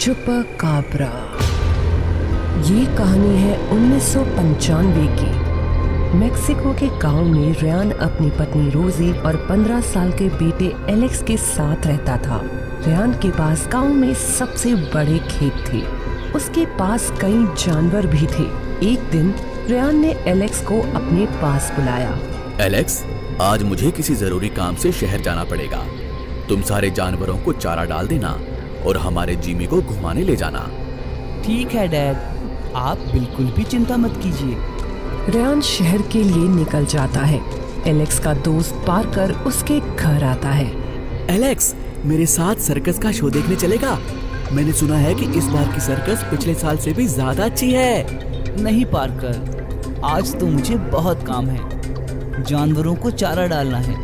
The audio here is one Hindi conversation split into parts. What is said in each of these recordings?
चुपाकाब्रा। ये कहानी है 1995 की। मेक्सिको के गांव में रियान अपनी पत्नी रोजी और 15 साल के बेटे एलेक्स के साथ रहता था। रियान के पास गांव में सबसे बड़े खेत थे। उसके पास कई जानवर भी थे। एक दिन रियान ने एलेक्स को अपने पास बुलाया। एलेक्स, आज मुझे किसी जरूरी काम से शहर जाना पड़ेगा। तुम सारे जानवरों को चारा डाल देना और हमारे जिमी को घुमाने ले जाना। ठीक है डैड, आप बिल्कुल भी चिंता मत कीजिए। रियान शहर के लिए निकल जाता है। एलेक्स का दोस्त पार्कर उसके घर आता है। एलेक्स, मेरे साथ सर्कस का शो देखने चलेगा? मैंने सुना है कि इस बार की सर्कस पिछले साल से भी ज्यादा अच्छी है। नहीं पार्कर, आज तो मुझे बहुत काम है। जानवरों को चारा डालना है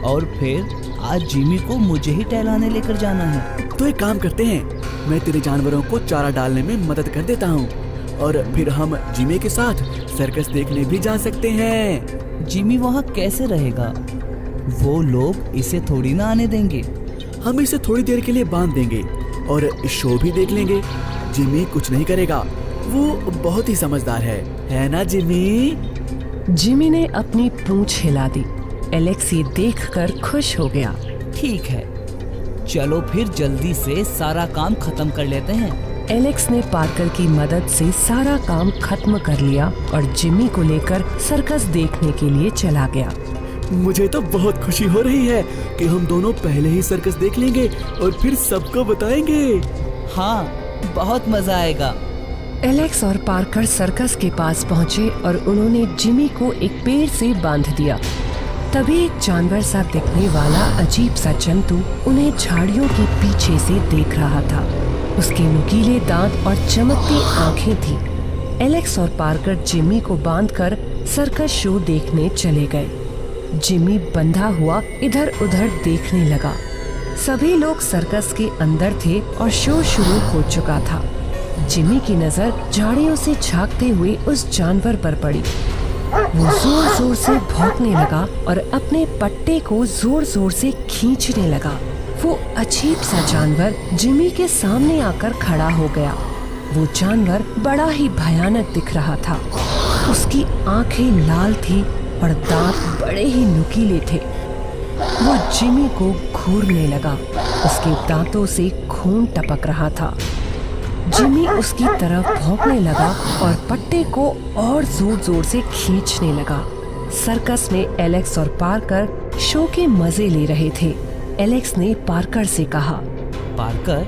और फिर आज जिमी को मुझे ही टहलाने लेकर जाना है। तो एक काम करते हैं, मैं तेरे जानवरों को चारा डालने में मदद कर देता हूँ और फिर हम जिमी के साथ सर्कस देखने भी जा सकते हैं। जिमी वहाँ कैसे रहेगा? वो लोग इसे थोड़ी ना आने देंगे। हम इसे थोड़ी देर के लिए बांध देंगे और शो भी देख लेंगे। जिमी कुछ नहीं करेगा, वो बहुत ही समझदार है ना जिमी? जिमी ने अपनी पूंछ हिला दी। एलेक्स ये देखकर खुश हो गया। ठीक है, चलो फिर जल्दी से सारा काम खत्म कर लेते हैं। एलेक्स ने पार्कर की मदद से सारा काम खत्म कर लिया और जिमी को लेकर सर्कस देखने के लिए चला गया। मुझे तो बहुत खुशी हो रही है कि हम दोनों पहले ही सर्कस देख लेंगे और फिर सबको बताएंगे। हाँ, बहुत मजा आएगा। एलेक्स और पार्कर सर्कस के पास पहुँचे और उन्होंने जिमी को एक पेड़ से बांध दिया। तभी एक जानवर सा दिखने वाला अजीब सा जंतु उन्हें झाड़ियों के पीछे से देख रहा था। उसके नुकीले दांत और चमकती आंखें थी। एलेक्स और पार्कर जिमी को बांधकर सर्कस शो देखने चले गए। जिमी बंधा हुआ इधर उधर देखने लगा। सभी लोग सर्कस के अंदर थे और शो शुरू हो चुका था। जिमी की नजर झाड़ियों से झांकते हुए उस जानवर पर पड़ी। वो जोर जोर से भौंकने लगा और अपने पट्टे को जोर जोर से खींचने लगा। वो अजीब सा जानवर जिमी के सामने आकर खड़ा हो गया। वो जानवर बड़ा ही भयानक दिख रहा था। उसकी आंखें लाल थी और दांत बड़े ही नुकीले थे। वो जिमी को घूरने लगा। उसके दांतों से खून टपक रहा था। जिमी उसकी तरफ भौंकने लगा और पट्टे को और जोर जोर से खींचने लगा। सर्कस में एलेक्स और पार्कर शो के मजे ले रहे थे। एलेक्स ने पार्कर से कहा, पार्कर,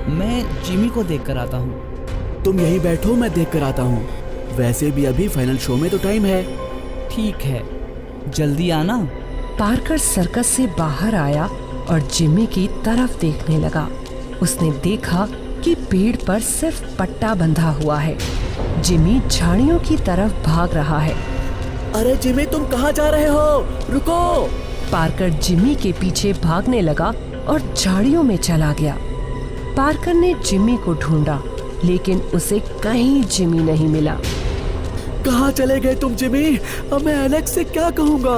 मैं जिमी को देख कर आता हूँ। तुम यहीं बैठो, मैं देख कर आता हूँ। वैसे भी अभी फाइनल शो में तो टाइम है। ठीक है, जल्दी आना। पार्कर सर्कस से बाहर आया और जिमी की तरफ देखने लगा। उसने देखा कि पेड़ पर सिर्फ पट्टा बंधा हुआ है। जिमी झाड़ियों की तरफ भाग रहा है। अरे जिमी, तुम कहाँ जा रहे हो? रुको! पार्कर जिमी के पीछे भागने लगा और झाड़ियों में चला गया। पार्कर ने जिमी को ढूंढा, लेकिन उसे कहीं जिमी नहीं मिला। कहाँ चले गए तुम जिमी? अब मैं एलेक्स से क्या कहूँगा?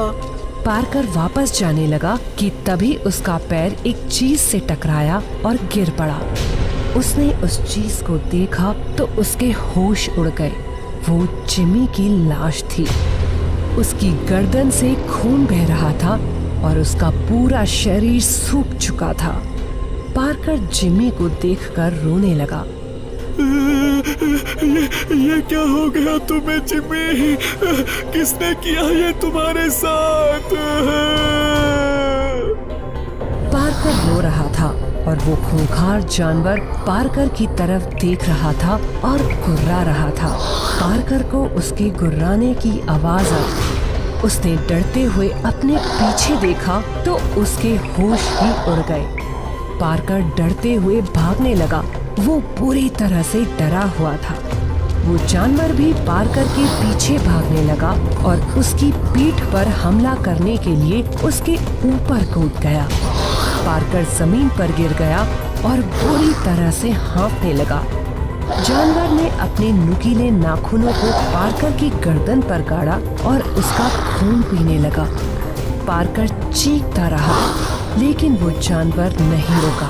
पार्कर वापस जाने लगा कि तभी उसका पैर एक चीज से टकराया और गिर पड़ा। उसने उस चीज को देखा तो उसके होश उड़ गए। वो जिमी की लाश थी। उसकी गर्दन से खून बह रहा था और उसका पूरा शरीर सूख चुका था। पार्कर जिमी को देखकर रोने लगा। ये क्या हो गया तुम्हें जिमी? किसने किया ये तुम्हारे साथ? पार्कर रो रहा था और वो खूंखार जानवर पार्कर की तरफ देख रहा था और गुर्रा रहा था। पार्कर को उसके गुर्राने की आवाज आई। उसने डरते हुए अपने पीछे देखा तो उसके होश ही उड़ गए। पार्कर डरते हुए भागने लगा। वो पूरी तरह से डरा हुआ था। वो जानवर भी पार्कर के पीछे भागने लगा और उसकी पीठ पर हमला करने के लिए उसके ऊपर कूद गया। पार्कर जमीन पर गिर गया और बुरी तरह से हाँफने लगा। जानवर ने अपने नुकीले नाखूनों को पार्कर की गर्दन पर गाड़ा और उसका खून पीने लगा। पार्कर चीखता रहा, लेकिन वो जानवर नहीं रुका।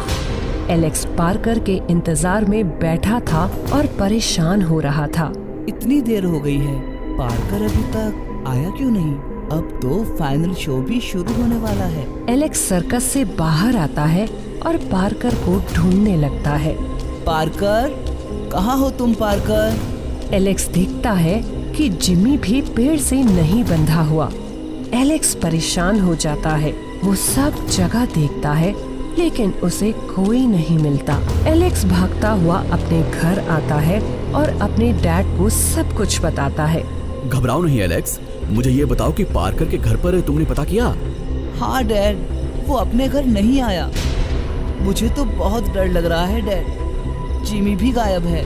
एलेक्स पार्कर के इंतजार में बैठा था और परेशान हो रहा था। इतनी देर हो गई है, पार्कर अभी तक आया क्यों नहीं? अब तो फाइनल शो भी शुरू होने वाला है। एलेक्स सर्कस से बाहर आता है और पार्कर को ढूंढने लगता है। पार्कर, कहाँ हो तुम पार्कर? एलेक्स देखता है कि जिमी भी पेड़ से नहीं बंधा हुआ। एलेक्स परेशान हो जाता है। वो सब जगह देखता है लेकिन उसे कोई नहीं मिलता। एलेक्स भागता हुआ अपने घर आता है और अपने डैड को सब कुछ बताता है। घबराओ नहीं एलेक्स, मुझे ये बताओ कि पार्कर के घर पर तुमने पता किया? हाँ डैड, वो अपने घर नहीं आया। मुझे तो बहुत डर लग रहा है डैड, जिमी भी गायब है।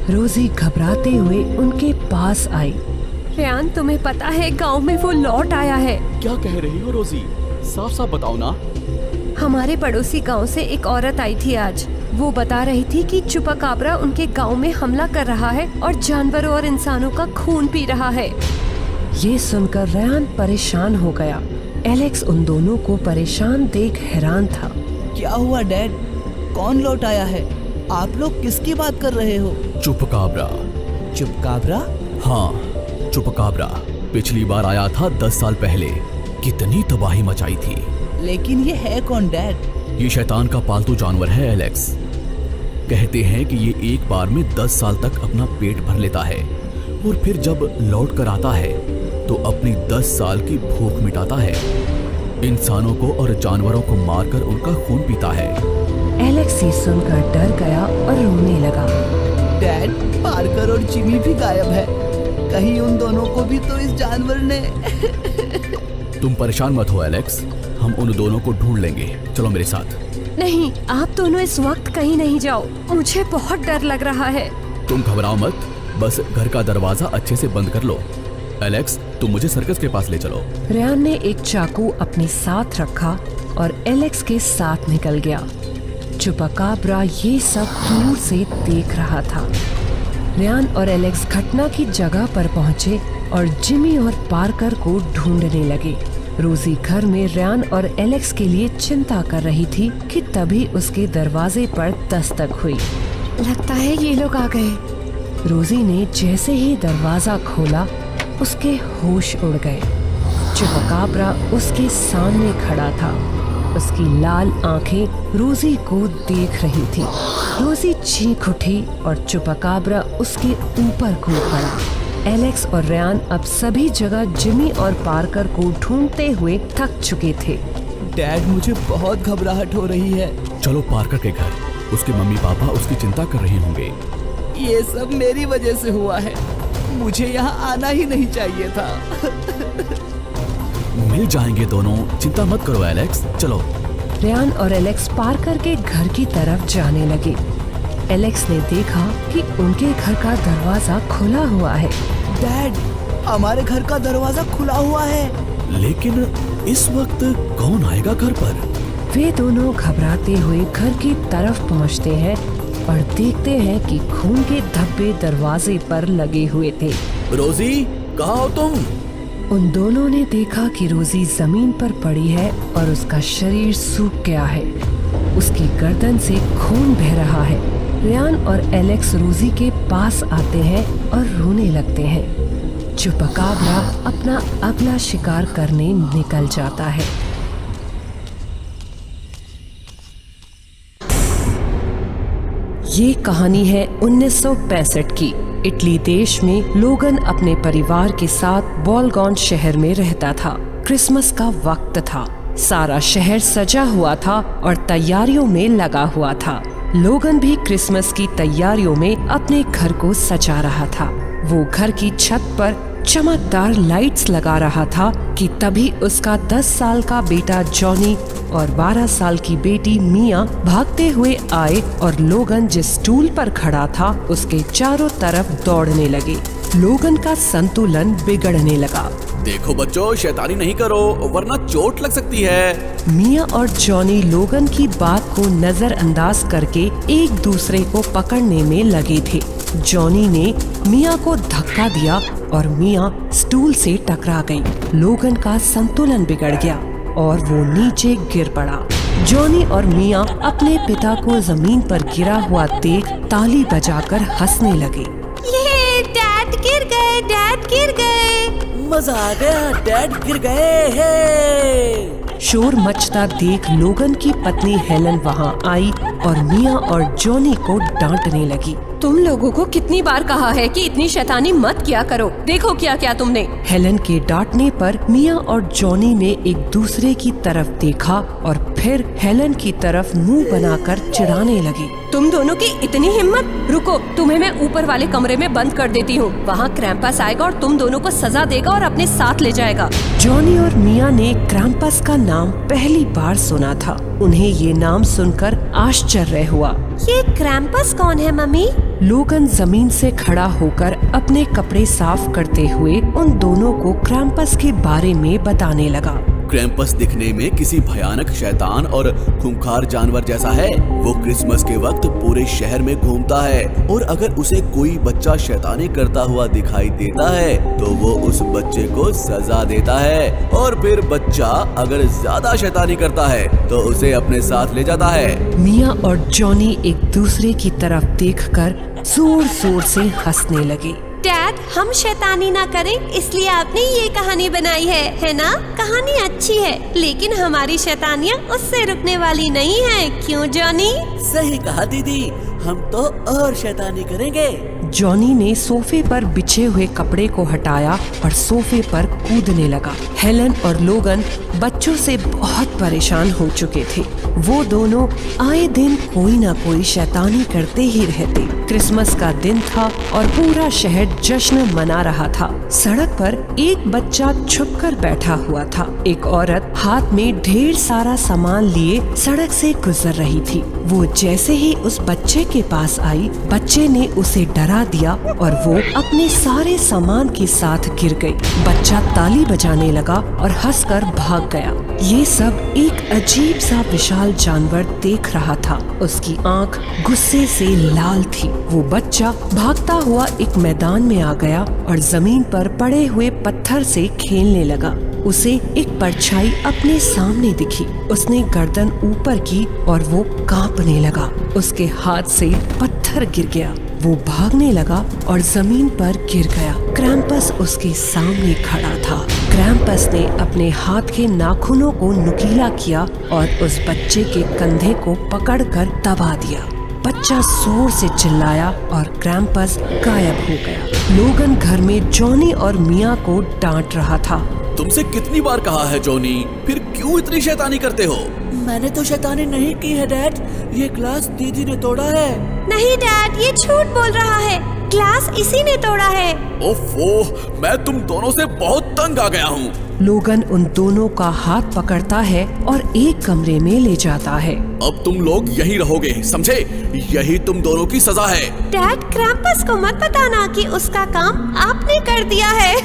रोजी घबराते हुए उनके पास आई। रेयान, तुम्हें पता है गांव में वो लौट आया है। क्या कह रही हो रोजी? साफ साफ बताओ ना। हमारे पड़ोसी गांव से एक औरत आई थी आज। वो बता रही थी कि चुपाकाब्रा उनके गांव में हमला कर रहा है और जानवरों और इंसानों का खून पी रहा है। ये सुनकर रेयान परेशान हो गया। एलेक्स उन दोनों को परेशान देख हैरान था। क्या हुआ डैड? कौन लौट आया है? आप लोग किसकी बात कर रहे हो? चुपकाब्रा। चुपकाब्रा? हाँ, चुपकाब्रा पिछली बार आया था 10 साल पहले। कितनी तबाही मचाई थी। लेकिन ये है कौन डैड? ये शैतान का पालतू जानवर है एलेक्स। कहते हैं कि ये एक बार में 10 साल तक अपना पेट भर लेता है और फिर जब लौट कर आता है तो अपनी 10 साल की भूख मिटाता है। इंसानों को और जानवरों को मारकर उनका खून पीता है। एलेक्स ये सुनकर डर गया और रोने लगा। डैड, पार्कर और जिमी भी गायब है। कहीं उन दोनों को भी तो इस जानवर ने तुम परेशान मत हो एलेक्स, हम उन दोनों को ढूंढ लेंगे। चलो मेरे साथ। नहीं, आप दोनों इस वक्त कहीं नहीं जाओ। मुझे बहुत डर लग रहा है। तुम घबराओ मत, बस घर का दरवाजा अच्छे से बंद कर लो। एलेक्स, तुम मुझे सर्कस के पास ले चलो। रेयान ने एक चाकू अपने साथ रखा और एलेक्स के साथ निकल गया। चुपाकाब्रा ये सब दूर से देख रहा था। रेयान और एलेक्स घटना की जगह पर पहुंचे और जिमी और पार्कर को ढूंढने लगे। रोजी घर में रेयान और एलेक्स के लिए चिंता कर रही थी कि तभी उसके दरवाजे पर दस्तक हुई। लगता है ये लोग आ गए। रोजी ने जैसे ही दरवाजा खोला उसके होश उड़ गए। चुपाकाब्रा उसके सामने खड़ा था। उसकी लाल आंखें रोजी को देख रही थी। रोजी चीख उठी और चुपाकाब्रा उसके ऊपर कूद पड़ा। एलेक्स और रेयान अब सभी जगह जिमी और पार्कर को ढूंढते हुए थक चुके थे। डैड, मुझे बहुत घबराहट हो रही है। चलो पार्कर के घर, उसके मम्मी पापा उसकी चिंता कर रहे होंगे। ये सब मेरी वजह से हुआ है। मुझे यहाँ आना ही नहीं चाहिए था। मिल जाएंगे दोनों, चिंता मत करो एलेक्स, चलो। रेयान और एलेक्स पार्कर के घर की तरफ जाने लगे। एलेक्स ने देखा कि उनके घर का दरवाजा खुला हुआ है। डैड, हमारे घर का दरवाजा खुला हुआ है। लेकिन इस वक्त कौन आएगा घर पर? वे दोनों घबराते हुए घर की तरफ पहुंचते हैं और देखते हैं कि खून के धब्बे दरवाजे पर लगे हुए थे। रोजी, कहाँ हो तुम? उन दोनों ने देखा कि रोजी जमीन पर पड़ी है और उसका शरीर सूख गया है। उसकी गर्दन से खून बह रहा है। रेयान और एलेक्स रोजी के पास आते हैं और रोने लगते हैं। चुपाकाब्रा अपना अगला शिकार करने निकल जाता है। ये कहानी है 1965 की। इटली देश में लोगन अपने परिवार के साथ बोलगॉन शहर में रहता था। क्रिसमस का वक्त था। सारा शहर सजा हुआ था और तैयारियों में लगा हुआ था। लोगन भी क्रिसमस की तैयारियों में अपने घर को सजा रहा था। वो घर की छत पर चमकदार लाइट्स लगा रहा था कि तभी उसका 10 साल का बेटा जॉनी और 12 साल की बेटी मिया भागते हुए आए और लोगन जिस स्टूल पर खड़ा था उसके चारों तरफ दौड़ने लगे। लोगन का संतुलन बिगड़ने लगा। देखो बच्चों, शैतानी नहीं करो वरना चोट लग सकती है। मिया और जॉनी लोगन की बात को नजरअंदाज करके एक दूसरे को पकड़ने में लगे थे। जॉनी ने मिया को धक्का दिया और मिया स्टूल से टकरा गई। लोगन का संतुलन बिगड़ गया और वो नीचे गिर पड़ा। जॉनी और मिया अपने पिता को जमीन पर गिरा हुआ देख ताली बजाकर हंसने लगे। ये डैड गिर गए, डैड गिर गए। मजा आ गया, डैड गिर गए हैं। शोर मचता देख लोगन की पत्नी हेलन वहाँ आई और मिया और जॉनी को डांटने लगी। तुम लोगों को कितनी बार कहा है कि इतनी शैतानी मत किया करो, देखो क्या क्या तुमने। हेलन के डांटने पर मिया और जॉनी ने एक दूसरे की तरफ देखा और फिर हेलन की तरफ मुंह बनाकर चिढ़ाने लगे। तुम दोनों की इतनी हिम्मत, रुको तुम्हें मैं ऊपर वाले कमरे में बंद कर देती हूँ। वहाँ क्रैम्पस आएगा और तुम दोनों को सजा देगा और अपने साथ ले जाएगा। जॉनी और मिया ने क्रैम्पस का नाम पहली बार सुना था। उन्हें ये नाम सुनकर आश्चर्य हुआ। ये क्रैम्पस कौन है मम्मी? लोगन जमीन से खड़ा होकर अपने कपड़े साफ करते हुए उन दोनों को क्रैम्पस के बारे में बताने लगा। क्रैम्पस दिखने में किसी भयानक शैतान और खूंखार जानवर जैसा है। वो क्रिसमस के वक्त पूरे शहर में घूमता है और अगर उसे कोई बच्चा शैतानी करता हुआ दिखाई देता है तो वो उस बच्चे को सजा देता है और फिर बच्चा अगर ज्यादा शैतानी करता है तो उसे अपने साथ ले जाता है। मिया और जॉनी एक दूसरे की तरफ देखकर जोर जोर से हंसने लगे। डैड, हम शैतानी ना करें इसलिए आपने ये कहानी बनाई है ना? कहानी अच्छी है लेकिन हमारी शैतानियाँ उससे रुकने वाली नहीं है, क्यों जॉनी? सही कहा दीदी, हम तो और शैतानी करेंगे। जॉनी ने सोफे पर बिछे हुए कपड़े को हटाया और सोफे पर कूदने लगा। हेलन और लोगन बच्चों से बहुत परेशान हो चुके थे। वो दोनों आए दिन कोई ना कोई शैतानी करते ही रहते। क्रिसमस का दिन था और पूरा शहर जश्न मना रहा था। सड़क पर एक बच्चा छुपकर बैठा हुआ था। एक औरत हाथ में ढेर सारा सामान लिए सड़क से गुजर रही थी। वो जैसे ही उस बच्चे के पास आई, बच्चे ने उसे डरा दिया और वो अपने सारे सामान के साथ गिर गई। बच्चा ताली बजाने लगा और हंसकर भाग गया। ये सब एक अजीब सा विशाल जानवर देख रहा था। उसकी आंख गुस्से से लाल थी। वो बच्चा भागता हुआ एक मैदान में आ गया और जमीन पर पड़े हुए पत्थर से खेलने लगा। उसे एक परछाई अपने सामने दिखी। उसने गर्दन ऊपर की और वो कांपने लगा। उसके हाथ से पत्थर गिर गया। वो भागने लगा और जमीन पर गिर गया। क्रैम्पस उसके सामने खड़ा था। क्रैम्पस ने अपने हाथ के नाखूनों को नुकीला किया और उस बच्चे के कंधे को पकड़कर दबा दिया। बच्चा जोर से चिल्लाया और क्रैम्पस गायब हो गया। लोगन घर में जॉनी और मिया को डांट रहा था। तुमसे कितनी बार कहा है जॉनी, फिर क्यों इतनी शैतानी करते हो? मैंने तो शैतानी नहीं की है डैड, ये ग्लास दीदी ने तोड़ा है। नहीं डैड, ये झूठ बोल रहा है, ग्लास इसी ने तोड़ा है। ओफो, मैं तुम दोनों से बहुत तंग आ गया हूँ। लोगन उन दोनों का हाथ पकड़ता है और एक कमरे में ले जाता है। अब तुम लोग यहीं रहोगे, समझे? यही तुम दोनों की सजा है। डैड, क्रैम्पस को मत बताना कि उसका काम आपने कर दिया है।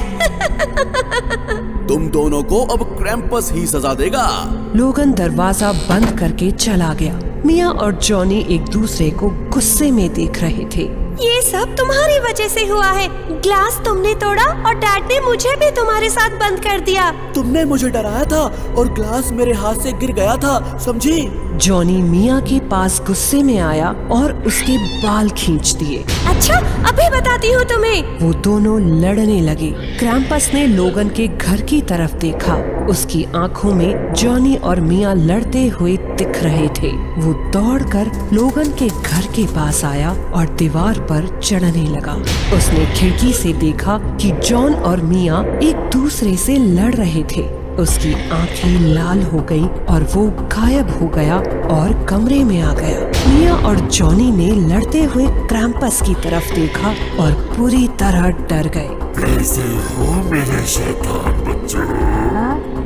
तुम दोनों को अब क्रैम्पस ही सजा देगा। लोगन दरवाजा बंद करके चला गया। मिया और जॉनी एक दूसरे को गुस्से में देख रहे थे। ये सब तुम्हारी वजह से हुआ है। ग्लास तुमने तोड़ा और डैड ने मुझे भी तुम्हारे साथ बंद कर दिया। तुमने मुझे डराया था और ग्लास मेरे हाथ से गिर गया था, समझी? जॉनी मिया के पास गुस्से में आया और उसके बाल खींच दिए। अच्छा, अभी बताती हूँ तुम्हें। वो दोनों लड़ने लगे। क्रैम्पस ने लोगन के घर की तरफ देखा। उसकी आंखों में जॉनी और मिया लड़ते हुए दिख रहे थे। वो दौड़कर लोगन के घर के पास आया और दीवार पर चढ़ने लगा। उसने खिड़की से देखा कि जॉन और मिया एक दूसरे से लड़ रहे थे। उसकी आंखें लाल हो गईं और वो गायब हो गया और कमरे में आ गया। मिया और जॉनी ने लड़ते हुए क्रैम्पस की तरफ देखा और पूरी तरह डर गए। कैसे हो मेरे शैतान बच्चों?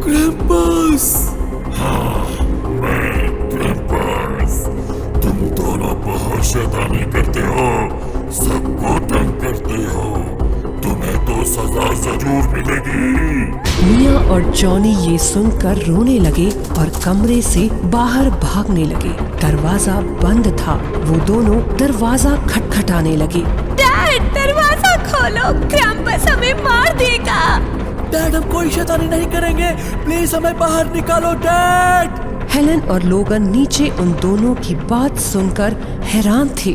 क्रैम्पस! हाँ, मैं क्रैम्पस। तुम दोनों बहुत शैतानी करते हो, सबको तंग करते हो। तुम्हें तो सजा जरूर मिलेगी। मिया और जॉनी ये सुनकर रोने लगे और कमरे से बाहर भागने लगे। दरवाजा बंद था। वो दोनों दरवाजा खटखटाने लगे। डैड, दरवाजा खोलो, क्रैम्पस हमें मार देगा। डैड, हम कोई शैतानी नहीं करेंगे, प्लीज हमें बाहर निकालो डैड। हेलन और लोगन नीचे उन दोनों की बात सुनकर हैरान थे।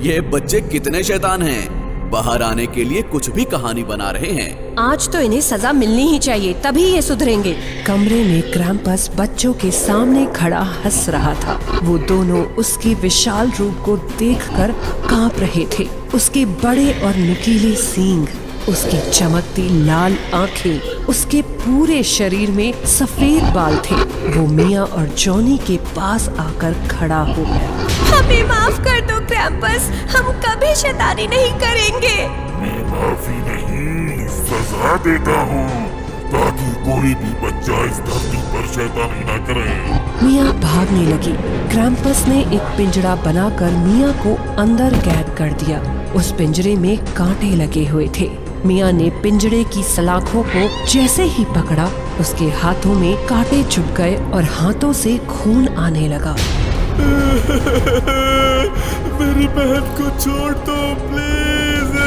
ये बच्चे कितने शैतान हैं, बाहर आने के लिए कुछ भी कहानी बना रहे हैं। आज तो इन्हें सजा मिलनी ही चाहिए, तभी ये सुधरेंगे। कमरे में क्रैम्पस बच्चों के सामने खड़ा हंस रहा था। वो दोनों उसके विशाल रूप को देखकर कांप रहे थे। उसके बड़े और नुकीले सींग, उसकी चमकती लाल आंखें, उसके पूरे शरीर में सफेद बाल थे। वो मिया और जॉनी के पास आकर खड़ा हो गया। हमें माफ कर दो क्रैम्पस, हम कभी शैतानी नहीं करेंगे। मैं माफी नहीं, सजा देता हूँ ताकि कोई भी बच्चा इस धरती पर शैतानी न करे। मिया भागने लगी। क्रैम्पस ने एक पिंजरा बनाकर मिया को अंदर कैद कर दिया। उस पिंजरे में कांटे लगे हुए थे। मिया ने पिंजरे की सलाखों को जैसे ही पकड़ा, उसके हाथों में कांटे चुभ गए और हाथों से खून आने लगा। मेरी बहन को छोड़ दो प्लीज।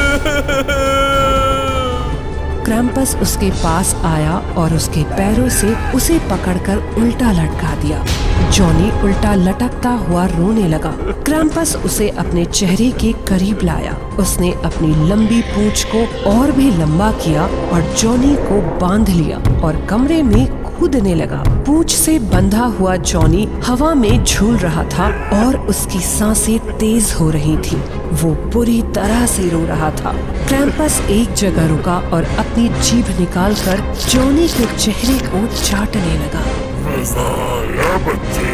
क्रैम्पस उसके पास आया और उसके पैरों से उसे पकड़कर उल्टा लटका दिया। जॉनी उल्टा लटकता हुआ रोने लगा। क्रैम्पस उसे अपने चेहरे के करीब लाया। उसने अपनी लंबी पूंछ को और भी लंबा किया और जॉनी को बांध लिया और कमरे में कूदने लगा। पूंछ से बंधा हुआ जॉनी हवा में झूल रहा था और उसकी सांसें तेज हो रही थी। वो बुरी तरह से रो रहा था। क्रैम्पस एक जगह रुका और अपनी जीभ निकालकर जॉनी के चेहरे को चाटने लगा। मजा आया बच्चे।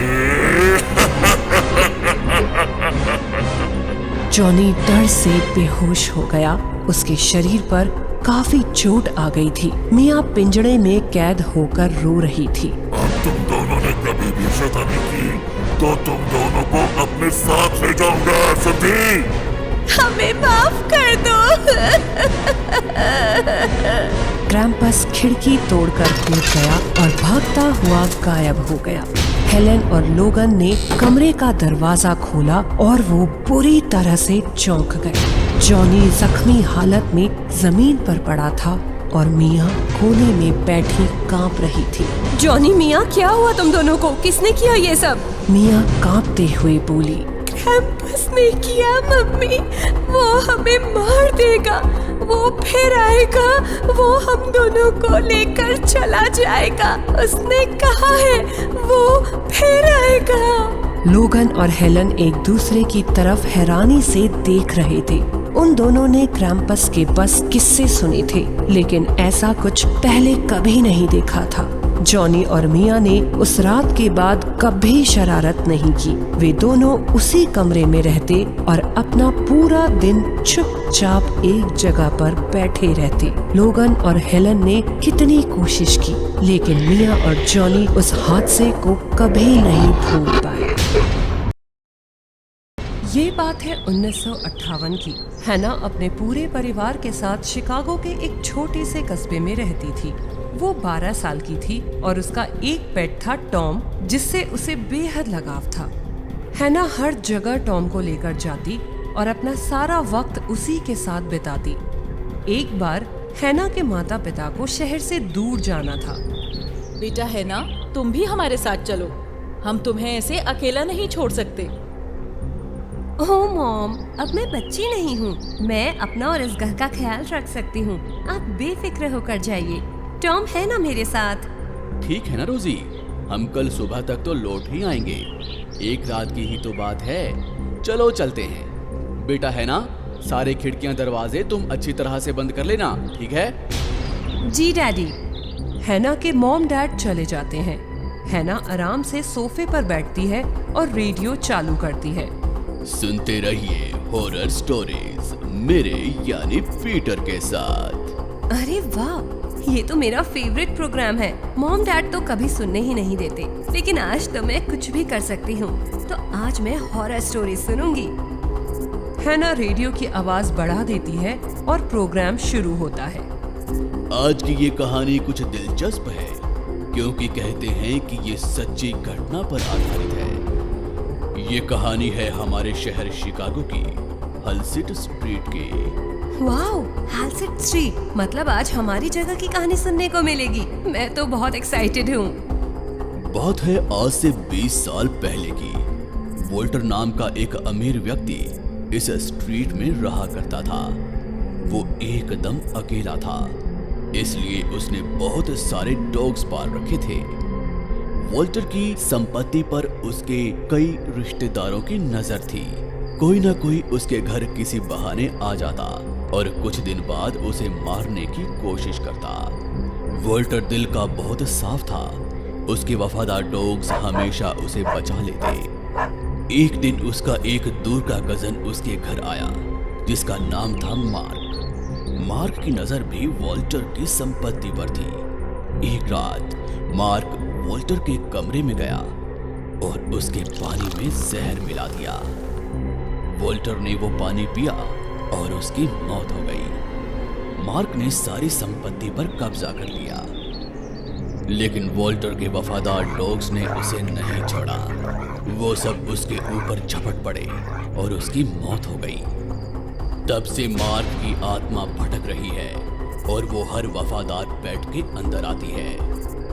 जॉनी डर से बेहोश हो गया। उसके शरीर पर काफी चोट आ गई थी। मिया पिंजड़े में कैद होकर रो रही थी। अब तुम दोनों ने कभी भी शैतानी की तो तुम दोनों को अपने साथ ले जाऊंगा, समझी? हमें माफ कर दो। क्रैम्पस खिड़की तोड़कर कूद गया और भागता हुआ गायब हो गया। हेलन और लोगन ने कमरे का दरवाजा खोला और वो बुरी तरह से चौंक गए। जॉनी जख्मी हालत में जमीन पर पड़ा था और मिया कोने में बैठी कांप रही थी। जॉनी, मिया, क्या हुआ तुम दोनों को? किसने किया ये सब? मिया कांपते हुए बोली, क्रैम्पस ने किया मम्मी। वो हमें मार देगा, वो फिर आएगा, वो हम दोनों को लेकर चला जाएगा। उसने कहा है वो फिर आएगा। लोगन और हेलन एक दूसरे की तरफ हैरानी से देख रहे थे। उन दोनों ने क्रैम्पस के बस किस्से सुने थे, लेकिन ऐसा कुछ पहले कभी नहीं देखा था। जॉनी और मिया ने उस रात के बाद कभी शरारत नहीं की। वे दोनों उसी कमरे में रहते और अपना पूरा दिन चुपचाप एक जगह पर बैठे रहते। लोगन और हेलन ने कितनी कोशिश की, लेकिन मिया और जॉनी उस हादसे को कभी नहीं भूल पाए। ये बात है 1958 की। हैना अपने पूरे परिवार के साथ शिकागो के एक छोटे से कस्बे में रहती थी। वो 12 साल की थी और उसका एक पेट था टॉम, जिससे उसे बेहद लगाव था। हैना हर जगह टॉम को लेकर जाती और अपना सारा वक्त उसी के साथ बिताती। एक बार हैना के माता पिता को शहर से दूर जाना था। बेटा हैना, तुम भी हमारे साथ चलो। हम तुम्हें ऐसे अकेला नहीं छोड़ सकते। ओह मॉम, अब मैं बच्ची नहीं हूँ। मैं अपना और इस घर का ख्याल रख सकती हूँ। आप बेफिक्र होकर जाइए। टॉम है ना मेरे साथ। ठीक है ना रोजी, हम कल सुबह तक तो लौट ही आएंगे। एक रात की ही तो बात है। चलो चलते हैं। बेटा है ना, सारे खिड़कियां दरवाजे तुम अच्छी तरह से बंद कर लेना, ठीक है? जी डैडी। हैना के मॉम डैड चले जाते हैं। हैना आराम से सोफे पर बैठती है और रेडियो चालू करती है। सुनते रहिए हॉरर स्टोरीज मेरे यानी पीटर के साथ। अरे वाह, ये तो मेरा फेवरेट प्रोग्राम है। मॉम डैड तो कभी सुनने ही नहीं देते, लेकिन आज तो मैं कुछ भी कर सकती हूँ। तो आज मैं हॉरर स्टोरी सुनूंगी। हैना रेडियो की आवाज बढ़ा देती है और प्रोग्राम शुरू होता है। आज की ये कहानी कुछ दिलचस्प है, क्योंकि कहते हैं कि ये सच्ची घटना पर आधारित है। ये कहानी है हमारे शहर शिकागो की हलसिट स्ट्रीट की। वाओ, हलसिट स्ट्रीट, मतलब आज हमारी जगह की कहानी सुनने को मिलेगी। मैं तो बहुत एक्साइटेड हूँ। बात है आज से 20 साल पहले की। वोल्टर नाम का एक अमीर व्यक्ति इस स्ट्रीट में रहा करता था। वो एकदम अकेला था, इसलिए उसने बहुत सारे डॉग्स पाल रखे थे। वोल्टर की संपत्ति पर उसके कई रिश्तेदारों की नजर थी। कोई ना कोई उसके घर किसी बहाने आ जाता और कुछ दिन बाद उसे मारने की कोशिश करता। वोल्टर दिल का बहुत साफ था। उसके वफादार डॉग्स हमेशा उसे बचा लेते। एक दिन उसका एक दूर का कजन उसके घर आया जिसका नाम था मार्क। मार्क की नजर भी वोल्टर की संपत्ति पर थी। एक रात मार्क वोल्टर के कमरे में गया और उसके पानी में जहर मिला दिया। वोल्टर ने वो पानी पिया और उसकी मौत हो गई। मार्क ने सारी संपत्ति पर कब्जा कर लिया, लेकिन वोल्टर के वफादार डॉग्स ने उसे नहीं छोड़ा। वो सब उसके ऊपर झपट पड़े और उसकी मौत हो गई। तब से मार्क की आत्मा भटक रही है और वो हर वफादार पेट के अंदर आती है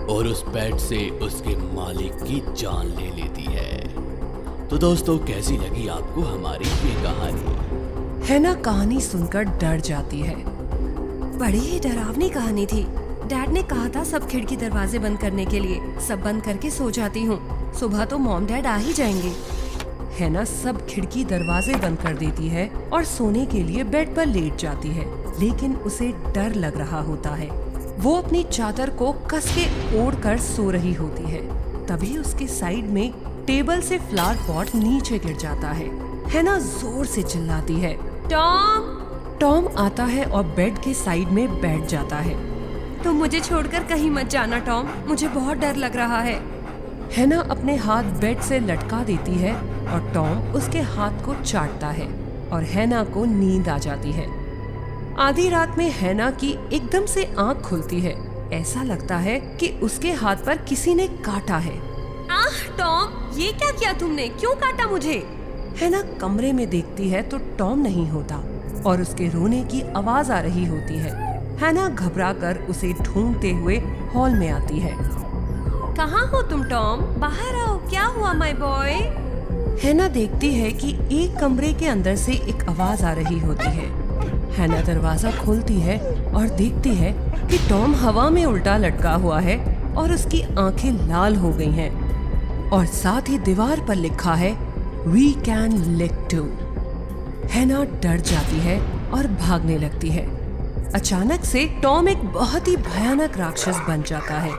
और उस पेट से उसके मालिक की जान ले लेती है। तो दोस्तों, कैसी लगी आपको हमारी ये कहानी? हैना कहानी सुनकर डर जाती है। बड़ी ही डरावनी कहानी थी। डैड ने कहा था सब खिड़की दरवाजे बंद करने के लिए। सब बंद करके सो जाती हूँ। सुबह तो मॉम डैड आ ही जाएंगे। हैना सब खिड़की दरवाजे बंद कर देती है और सोने के लिए बेड पर लेट जाती है, लेकिन उसे डर लग रहा होता है। वो अपनी चादर को कस के ओढ़ कर सो रही होती है। तभी उसके साइड में टेबल से फ्लावर पॉट नीचे गिर जाता है। हैना जोर से चिल्लाती है, टॉम! टॉम आता है और बेड के साइड में बैठ जाता है। तुम मुझे छोड़कर कहीं मत जाना टॉम, मुझे बहुत डर लग रहा है। हैना अपने हाथ बेड से लटका देती है और टॉम उसके हाथ को चाटता है और हैना को नींद आ जाती है। आधी रात में हैना की एकदम से आंख खुलती है। ऐसा लगता है कि उसके हाथ पर किसी ने काटा है। आह टॉम, ये क्या किया तुमने? क्यों काटा मुझे? हैना कमरे में देखती है तो टॉम नहीं होता और उसके रोने की आवाज आ रही होती है। हैना घबराकर उसे ढूंढते हुए हॉल में आती है। कहाँ हो तुम टॉम? बाहर आओ, क्या हुआ माय बॉय? हैना देखती है कि एक कमरे के अंदर से एक आवाज आ रही होती है। हैना दरवाजा खोलती है और देखती है कि टॉम हवा में उल्टा लटका हुआ है और उसकी आंखें लाल हो गई हैं और साथ ही दीवार पर लिखा है वी कैन लिक टू। हैना डर जाती है और भागने लगती है। अचानक से टॉम एक बहुत ही भयानक राक्षस बन जाता है।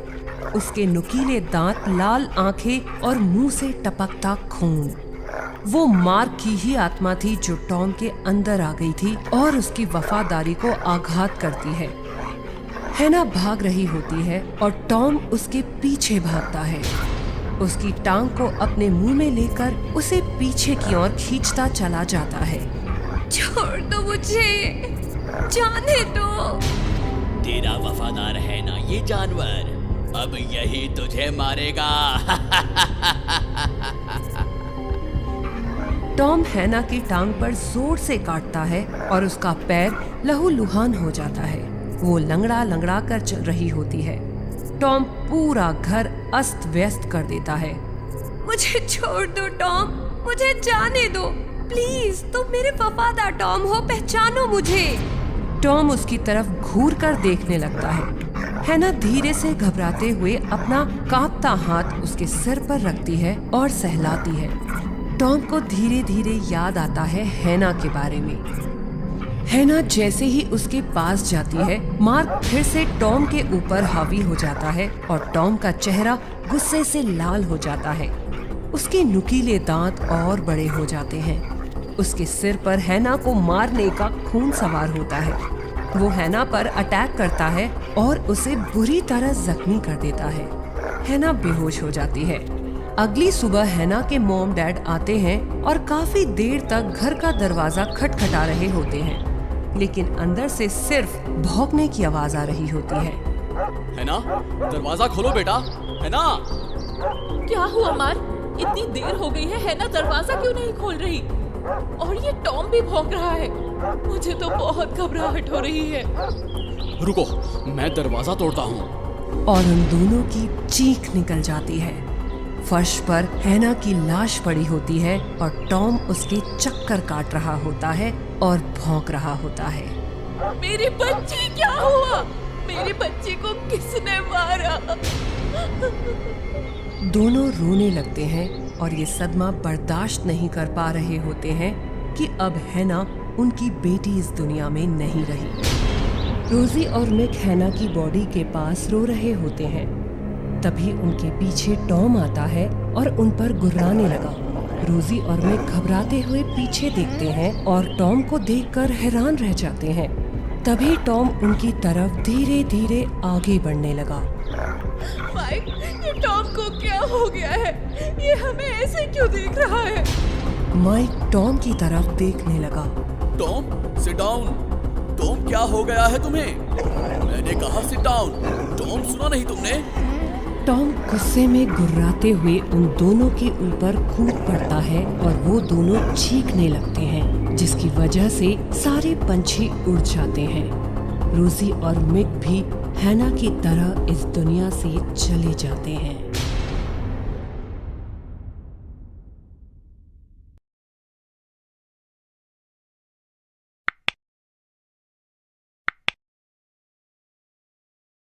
उसके नुकीले दांत, लाल आंखें और मुंह से टपकता खून। वो मार्क की ही आत्मा थी जो टॉम के अंदर आ गई थी और उसकी वफादारी को आघात करती है। हैना भाग रही होती है और टॉम उसके पीछे भागता है। उसकी टांग को अपने मुंह में लेकर उसे पीछे की ओर खींचता चला जाता है। छोड़ दो मुझे, जाने दो। तेरा वफादार है ना ये जानवर, अब यही तुझे मारेगा। टॉम हैना की टांग पर जोर से काटता है और उसका पैर लहूलुहान हो जाता है। वो लंगड़ा लंगड़ा कर चल रही होती है। टॉम पूरा घर अस्त व्यस्त कर देता है। मुझे छोड़ दो टॉम, मुझे जाने दो प्लीज। तुम मेरे वफादार टॉम हो, पहचानो मुझे। टॉम उसकी तरफ घूर कर देखने लगता है। हैना धीरे से घबराते हुए अपना कांपता हाथ उसके सिर पर रखती है और सहलाती है। टॉम को धीरे धीरे याद आता है हैना के बारे में। हैना जैसे ही उसके पास जाती है, मार्क फिर से टॉम के ऊपर हावी हो जाता है और टॉम का चेहरा गुस्से से लाल हो जाता है। उसके नुकीले दांत और बड़े हो जाते हैं। उसके सिर पर हैना को मारने का खून सवार होता है। वो हैना पर अटैक करता है और उसे बुरी तरह जख्मी कर देता है। हैना बेहोश हो जाती है। अगली सुबह हैना के मॉम डैड आते हैं और काफी देर तक घर का दरवाजा खटखटा रहे होते हैं, लेकिन अंदर से सिर्फ भौंकने की आवाज आ रही होती है। हैना, दरवाजा खोलो बेटा। हैना, क्या हुआ मार्क? इतनी देर हो गई है, हैना दरवाजा क्यों नहीं खोल रही? और ये टॉम भी भौंक रहा है। मुझे तो बहुत घबराहट हो रही है। रुको, मैं दरवाजा तोड़ता हूँ। और उन दोनों की चीख निकल जाती है। फर्श पर हैना की लाश पड़ी होती है और टॉम उसके चक्कर काट रहा होता है और भौंक रहा होता है। मेरी बच्ची, क्या हुआ? मेरी बच्ची को किसने मारा? दोनों रोने लगते हैं और ये सदमा बर्दाश्त नहीं कर पा रहे होते हैं कि अब हैना उनकी बेटी इस दुनिया में नहीं रही। रोजी और मिक हैना की बॉडी के पास रो रहे होते हैं। तभी उनके पीछे टॉम आता है और उन पर गुर्राने लगा। रोजी और मिक घबराते हुए पीछे देखते हैं और टॉम को देखकर हैरान रह जाते हैं। तभी टॉम उनकी तरफ धीरे धीरे आगे बढ़ने लगा। माइक, ये टॉम को क्या हो गया है? ये हमें ऐसे क्यों देख रहा है? माइक टॉम की तरफ देखने लगा। Tom, sit down. टॉम, क्या हो गया है तुम्हें? मैंने कहा सिट डाउन। टॉम, सुना नहीं तुमने? टॉम गुस्से में गुर्राते हुए उन दोनों के ऊपर कूद पड़ता है और वो दोनों चीखने लगते हैं, जिसकी वजह से सारे पंछी उड़ जाते हैं। रोजी और मिक भी हैना की तरह इस दुनिया से चले जाते हैं।